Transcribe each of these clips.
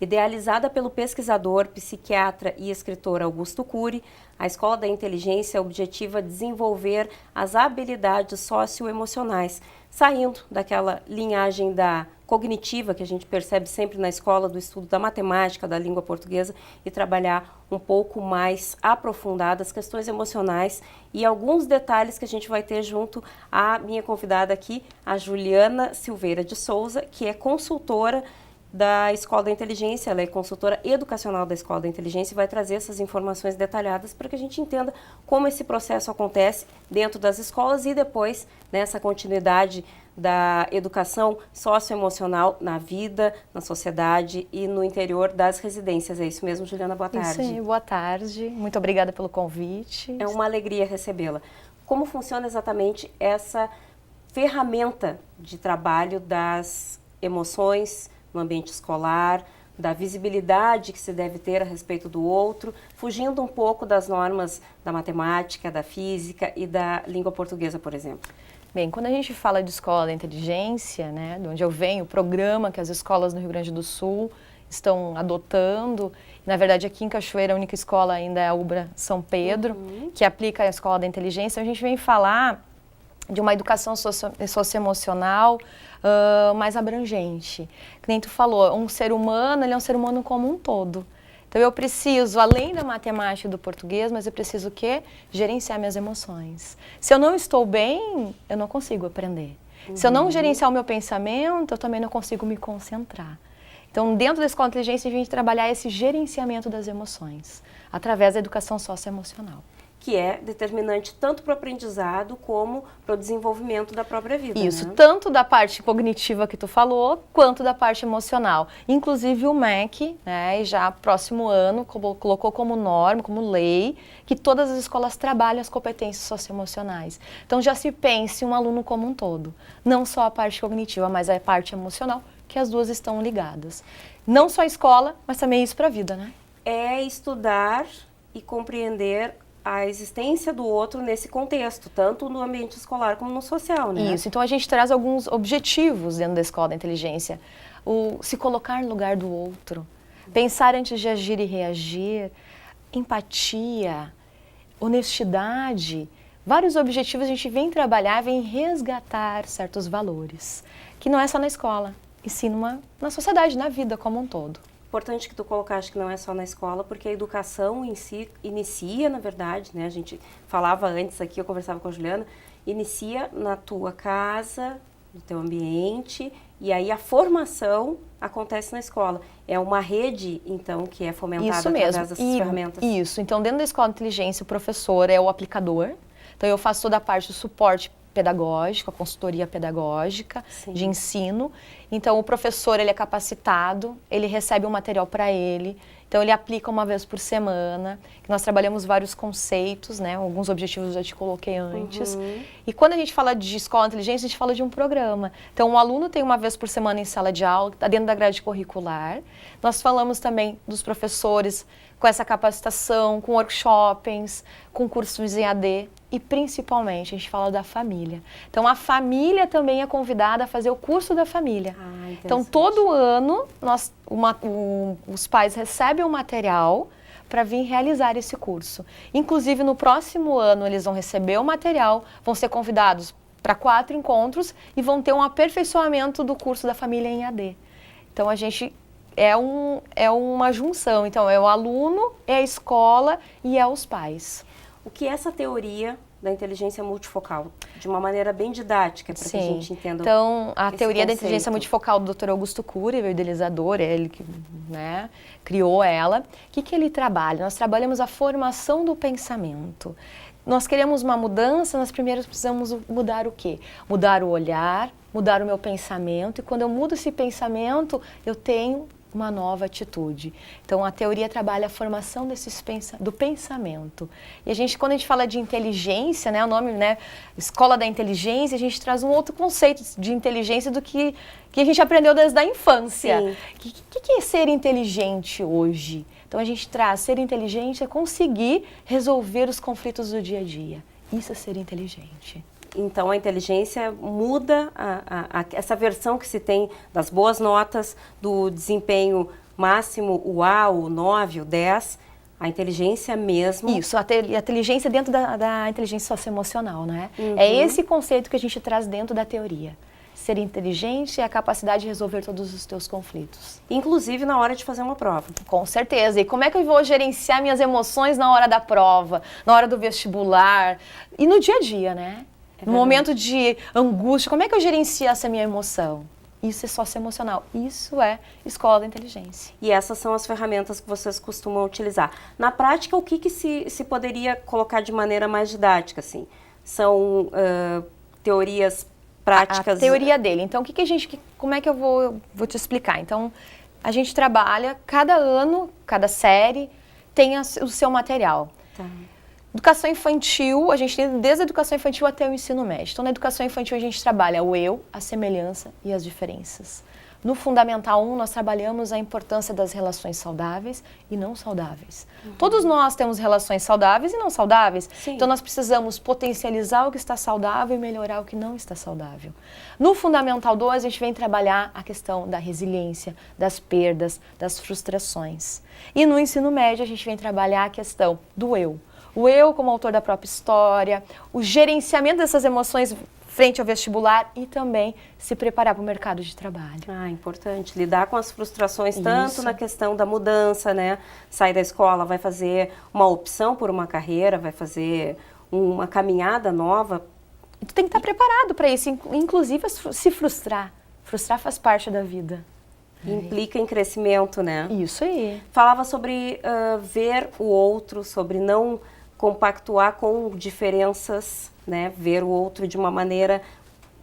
Idealizada pelo pesquisador, psiquiatra e escritor Augusto Cury, a Escola da Inteligência objetiva desenvolver as habilidades socioemocionais, saindo daquela linhagem da cognitiva que a gente percebe sempre na escola, do estudo da matemática, da língua portuguesa, e trabalhar um pouco mais aprofundado as questões emocionais e alguns detalhes que a gente vai ter junto à minha convidada aqui, a Juliana Silveira de Souza, que é consultora da Escola da Inteligência, ela é consultora educacional da Escola da Inteligência e vai trazer essas informações detalhadas para que a gente entenda como esse processo acontece dentro das escolas e depois nessa continuidade da educação socioemocional na vida, na sociedade e no interior das residências. É isso mesmo, Juliana? Boa tarde. Sim, boa tarde. Muito obrigada pelo convite. É uma alegria recebê-la. Como funciona exatamente essa ferramenta de trabalho das emoções no ambiente escolar, da visibilidade que se deve ter a respeito do outro, fugindo um pouco das normas da matemática, da física e da língua portuguesa, por exemplo? Bem, quando a gente fala de Escola da Inteligência, né, de onde eu venho, o programa que as escolas no Rio Grande do Sul estão adotando, na verdade aqui em Cachoeira a única escola ainda é a UBRA São Pedro, que aplica a Escola da Inteligência, a gente vem falar de uma educação socioemocional mais abrangente. Que nem tu falou, um ser humano, ele é um ser humano como um todo. Então eu preciso, além da matemática e do português, mas eu preciso o quê? Gerenciar minhas emoções. Se eu não estou bem, eu não consigo aprender. Se eu não gerenciar o meu pensamento, eu também não consigo me concentrar. Então, dentro da Escola de Inteligência, a gente trabalhar esse gerenciamento das emoções, através da educação socioemocional. Que é determinante tanto para o aprendizado como para o desenvolvimento da própria vida. Isso, né? Tanto da parte cognitiva que tu falou, quanto da parte emocional. Inclusive o MEC, né, já próximo ano, colocou como norma, como lei, que todas as escolas trabalham as competências socioemocionais. Então já se pense um aluno como um todo, não só a parte cognitiva, mas a parte emocional, que as duas estão ligadas. Não só a escola, mas também isso para a vida, né? É estudar e compreender a existência do outro nesse contexto, tanto no ambiente escolar como no social, né? Isso, então a gente traz alguns objetivos dentro da Escola da Inteligência. O se colocar no lugar do outro, pensar antes de agir e reagir, empatia, honestidade. Vários objetivos a gente vem trabalhar, vem resgatar certos valores, que não é só na escola, e sim na sociedade, na vida como um todo. Importante que tu colocaste que não é só na escola, porque a educação em si inicia, na verdade, né? A gente falava antes aqui, eu conversava com a Juliana, inicia na tua casa, no teu ambiente, e aí a formação acontece na escola. É uma rede, então, que é fomentada através dessas ferramentas. Isso, então dentro da Escola de Inteligência o professor é o aplicador, então eu faço toda a parte do suporte pedagógico, a consultoria pedagógica, Sim. de ensino. Então, o professor, ele é capacitado, ele recebe um material para ele, então ele aplica uma vez por semana. Nós trabalhamos vários conceitos, né? Alguns objetivos eu já te coloquei antes. E quando a gente fala de Escola de Inteligência, a gente fala de um programa. Então, o aluno tem uma vez por semana em sala de aula, está dentro da grade curricular. Nós falamos também dos professores com essa capacitação, com workshops, com cursos em AD e principalmente a gente fala da família. Então a família também é convidada a fazer o curso da família. Então todo ano os pais recebem o material para vir realizar esse curso. Inclusive no próximo ano eles vão receber o material, vão ser convidados para 4 encontros e vão ter um aperfeiçoamento do curso da família em AD. Então a gente é uma junção, então é o aluno, é a escola e é os pais. O que é essa teoria da inteligência multifocal? De uma maneira bem didática, para que a gente entenda. Então, a teoria conceito. da inteligência multifocal do Dr. Augusto Cury, o idealizador, é ele que criou ela. O que ele trabalha? Nós trabalhamos a formação do pensamento. Nós queremos uma mudança, nós primeiro precisamos mudar o quê? Mudar o olhar, mudar o meu pensamento, e quando eu mudo esse pensamento, eu tenho uma nova atitude. Então, a teoria trabalha a formação do pensamento. E a gente, quando a gente fala de inteligência, né, o nome, né, Escola da Inteligência, a gente traz um outro conceito de inteligência do que a gente aprendeu desde a infância. O que é ser inteligente hoje? Então, a gente traz ser inteligente é conseguir resolver os conflitos do dia a dia. Isso é ser inteligente. Então, a inteligência muda essa versão que se tem das boas notas, do desempenho máximo o A, o 9, o 10, a inteligência mesmo. Isso, a inteligência dentro da inteligência socioemocional, né? É esse conceito que a gente traz dentro da teoria. Ser inteligente é a capacidade de resolver todos os teus conflitos. Inclusive na hora de fazer uma prova. Com certeza. E como é que eu vou gerenciar minhas emoções na hora da prova, na hora do vestibular e no dia a dia, né? No momento de angústia, como é que eu gerencio essa minha emoção? Isso é socioemocional. Isso é escola da inteligência. E essas são as ferramentas que vocês costumam utilizar. Na prática, o que se poderia colocar de maneira mais didática, assim? São teorias práticas? A teoria dele. Então, como é que eu vou te explicar? Então, a gente trabalha, cada ano, cada série tem o seu material. Tá. Educação infantil, a gente tem desde a educação infantil até o ensino médio. Então, na educação infantil, a gente trabalha o eu, a semelhança e as diferenças. No Fundamental 1, nós trabalhamos a importância das relações saudáveis e não saudáveis. Todos nós temos relações saudáveis e não saudáveis. Sim. Então, nós precisamos potencializar o que está saudável e melhorar o que não está saudável. No Fundamental 2, a gente vem trabalhar a questão da resiliência, das perdas, das frustrações. E no ensino médio, a gente vem trabalhar a questão do eu. O eu como autor da própria história, o gerenciamento dessas emoções frente ao vestibular e também se preparar para o mercado de trabalho. Ah, importante. Lidar com as frustrações, tanto na questão da mudança, né? Sair da escola, vai fazer uma opção por uma carreira, vai fazer uma caminhada nova. E tu tem que estar preparado para isso, inclusive se frustrar. Frustrar faz parte da vida. Implica em crescimento, né? Isso aí. Falava sobre ver o outro, sobre não compactuar com diferenças, né? Ver o outro de uma maneira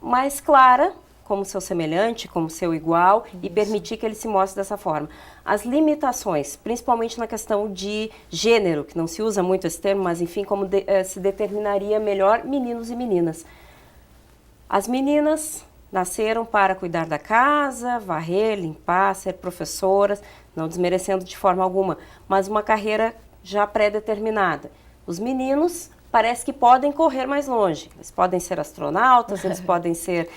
mais clara, como seu semelhante, como seu igual, e permitir que ele se mostre dessa forma. As limitações, principalmente na questão de gênero, que não se usa muito esse termo, mas enfim, como se determinaria melhor meninos e meninas. As meninas nasceram para cuidar da casa, varrer, limpar, ser professoras, não desmerecendo de forma alguma, mas uma carreira já pré-determinada. Os meninos parece que podem correr mais longe. Eles podem ser astronautas, eles podem ser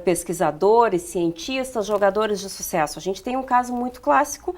pesquisadores, cientistas, jogadores de sucesso. A gente tem um caso muito clássico,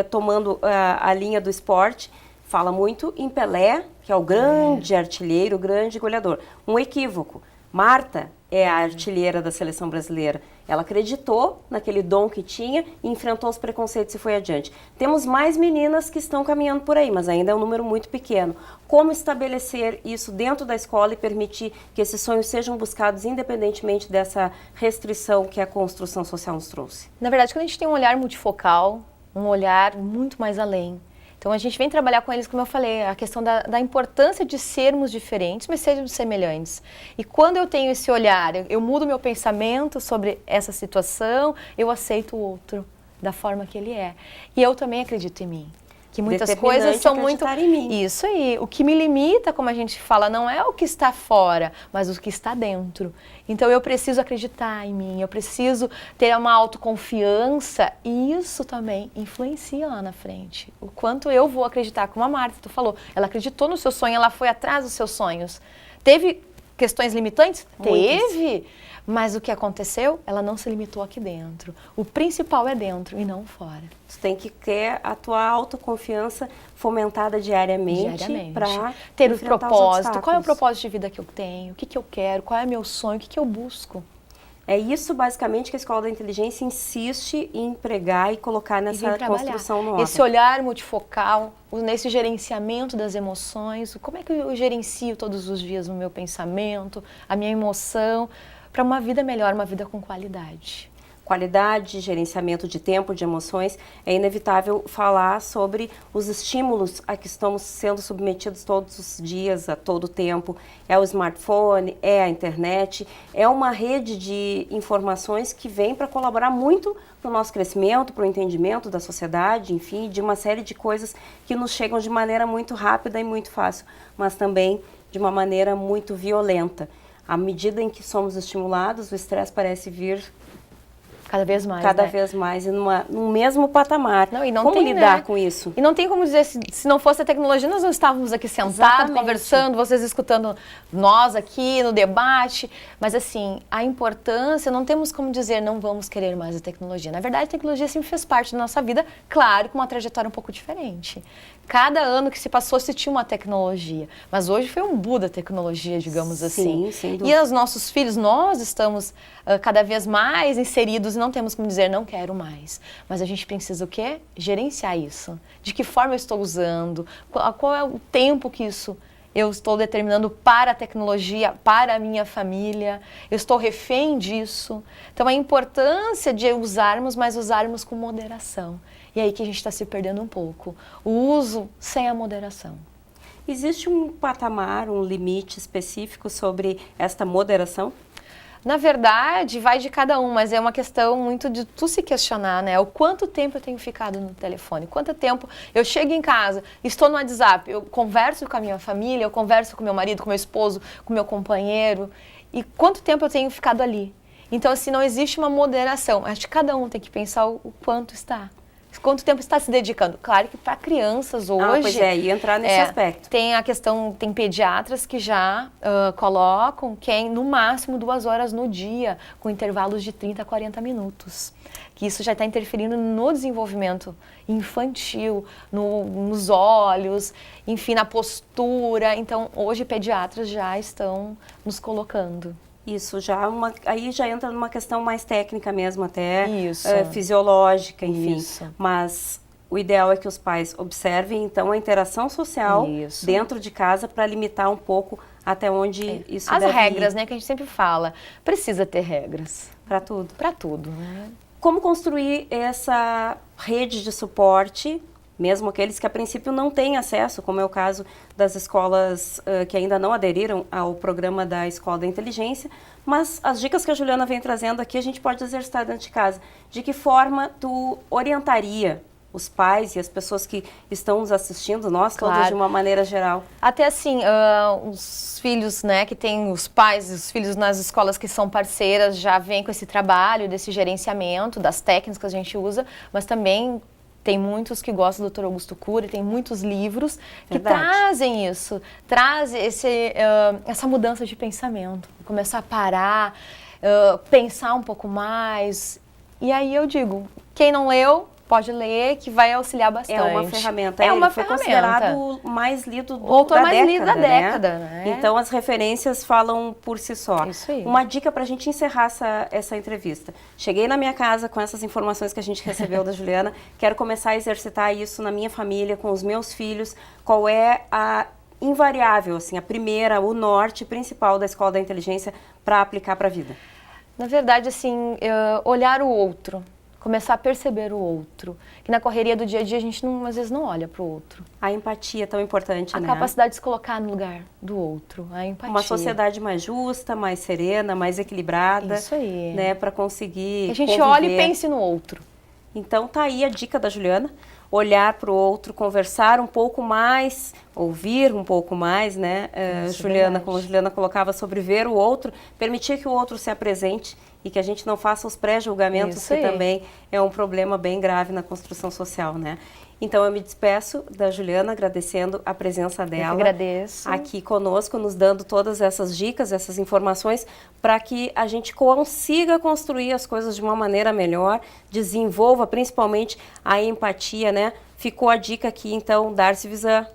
tomando a linha do esporte, fala muito em Pelé, que é o grande artilheiro, o grande goleador. Um equívoco. Marta é a artilheira da seleção brasileira. Ela acreditou naquele dom que tinha e enfrentou os preconceitos e foi adiante. Temos mais meninas que estão caminhando por aí, mas ainda é um número muito pequeno. Como estabelecer isso dentro da escola e permitir que esses sonhos sejam buscados independentemente dessa restrição que a construção social nos trouxe? Na verdade, quando a gente tem um olhar multifocal, um olhar muito mais além. Então, a gente vem trabalhar com eles, como eu falei, a questão da importância de sermos diferentes, mas sermos semelhantes. E quando eu tenho esse olhar, eu mudo meu pensamento sobre essa situação, eu aceito o outro da forma que ele é. E eu também acredito em mim. Que muitas coisas são muito... Em mim. Isso aí. O que me limita, como a gente fala, não é o que está fora, mas o que está dentro. Então, eu preciso acreditar em mim, eu preciso ter uma autoconfiança e isso também influencia lá na frente. O quanto eu vou acreditar, como a Marta, tu falou, ela acreditou no seu sonho, ela foi atrás dos seus sonhos. Teve questões limitantes? Teve! Mas o que aconteceu? Ela não se limitou aqui dentro. O principal é dentro e não fora. Você tem que ter a tua autoconfiança fomentada diariamente para ter o propósito. Qual é o propósito de vida que eu tenho? O que eu quero? Qual é o meu sonho? O que eu busco? É isso, basicamente, que a Escola da Inteligência insiste em empregar e colocar nessa construção nova. Esse olhar multifocal, nesse gerenciamento das emoções, como é que eu gerencio todos os dias o meu pensamento, a minha emoção, para uma vida melhor, uma vida com qualidade. Qualidade, gerenciamento de tempo, de emoções, é inevitável falar sobre os estímulos a que estamos sendo submetidos todos os dias, a todo tempo. É o smartphone, é a internet, é uma rede de informações que vem para colaborar muito para o nosso crescimento, para o entendimento da sociedade, enfim, de uma série de coisas que nos chegam de maneira muito rápida e muito fácil, mas também de uma maneira muito violenta. À medida em que somos estimulados, o estresse parece vir Cada vez mais, cada né? vez mais, e num mesmo patamar. Não, e não Como tem, lidar né? com isso? E não tem como dizer, se não fosse a tecnologia, nós não estávamos aqui sentados, Exatamente. conversando, vocês escutando nós aqui no debate. Mas assim, a importância, não temos como dizer, não vamos querer mais a tecnologia. Na verdade, a tecnologia sempre fez parte da nossa vida, claro, com uma trajetória um pouco diferente. Cada ano que se passou, se tinha uma tecnologia. Mas hoje foi um boom da tecnologia, digamos assim. Sim, sem E dúvida. os nossos filhos, nós estamos cada vez mais inseridos e não temos como dizer, não quero mais. Mas a gente precisa o quê? Gerenciar isso. De que forma eu estou usando? Qual é o tempo que isso eu estou determinando para a tecnologia, para a minha família? Eu estou refém disso? Então, a importância de usarmos, mas usarmos com moderação. E é aí que a gente está se perdendo um pouco. O uso sem a moderação. Existe um patamar, um limite específico sobre esta moderação? Na verdade, vai de cada um, mas é uma questão muito de tu se questionar, né? O quanto tempo eu tenho ficado no telefone, quanto tempo eu chego em casa, estou no WhatsApp, eu converso com a minha família, eu converso com meu marido, com meu esposo, com meu companheiro, e quanto tempo eu tenho ficado ali? Então, assim, não existe uma moderação. Acho que cada um tem que pensar o quanto está. Quanto tempo está se dedicando? Claro que para crianças hoje... Pois é, e entrar nesse aspecto. Tem a questão, tem pediatras que já colocam no máximo 2 horas no dia, com intervalos de 30 a 40 minutos. Que isso já está interferindo no desenvolvimento infantil, nos olhos, enfim, na postura. Então, hoje pediatras já estão nos colocando. Isso, aí já entra numa questão mais técnica mesmo, até Isso. Fisiológica, enfim. Isso. Mas o ideal é que os pais observem, então, a interação social Isso. dentro de casa para limitar um pouco até onde isso As deve regras, ir. né, que a gente sempre fala, precisa ter regras. Para tudo. Para tudo, né? Como construir essa rede de suporte, mesmo aqueles que a princípio não têm acesso, como é o caso das escolas que ainda não aderiram ao programa da Escola da Inteligência, mas as dicas que a Juliana vem trazendo aqui a gente pode exercitar dentro de casa. De que forma tu orientaria os pais e as pessoas que estão nos assistindo, nós Claro. todos de uma maneira geral? Até assim, os filhos, né, que têm os pais e os filhos nas escolas que são parceiras já vêm com esse trabalho, desse gerenciamento, das técnicas que a gente usa, mas também tem muitos que gostam do Dr. Augusto Cury, tem muitos livros que Verdade. trazem isso, trazem essa mudança de pensamento, começar a parar, pensar um pouco mais. E aí eu digo, quem não leu, pode ler, que vai auxiliar bastante. É uma ferramenta. É Ele uma foi ferramenta. considerado o mais lido O autor da mais década, lido da né? década, né? Então as referências falam por si só. Isso aí. Uma dica para a gente encerrar essa entrevista. Cheguei na minha casa com essas informações que a gente recebeu da Juliana, quero começar a exercitar isso na minha família, com os meus filhos. Qual é a invariável, assim, a primeira, o norte principal da Escola da Inteligência para aplicar para a vida? Na verdade, assim, olhar o outro. Começar a perceber o outro. Que na correria do dia a dia a gente às vezes não olha para o outro. A empatia é tão importante, A né? capacidade de se colocar no lugar do outro, a empatia. Uma sociedade mais justa, mais serena, mais equilibrada. Isso aí. Né, para conseguir Que a gente conviver. olhe e pense no outro. Então tá aí a dica da Juliana, olhar para o outro, conversar um pouco mais, ouvir um pouco mais, né, Juliana, verdade. como a Juliana colocava sobre ver o outro, permitir que o outro se apresente e que a gente não faça os pré-julgamentos, Isso que aí. também é um problema bem grave na construção social, né. Então eu me despeço da Juliana, agradecendo a presença Eu que dela agradeço. aqui conosco, nos dando todas essas dicas, essas informações, para que a gente consiga construir as coisas de uma maneira melhor, desenvolva principalmente a empatia, né? Ficou a dica aqui, então, Darcy Visan.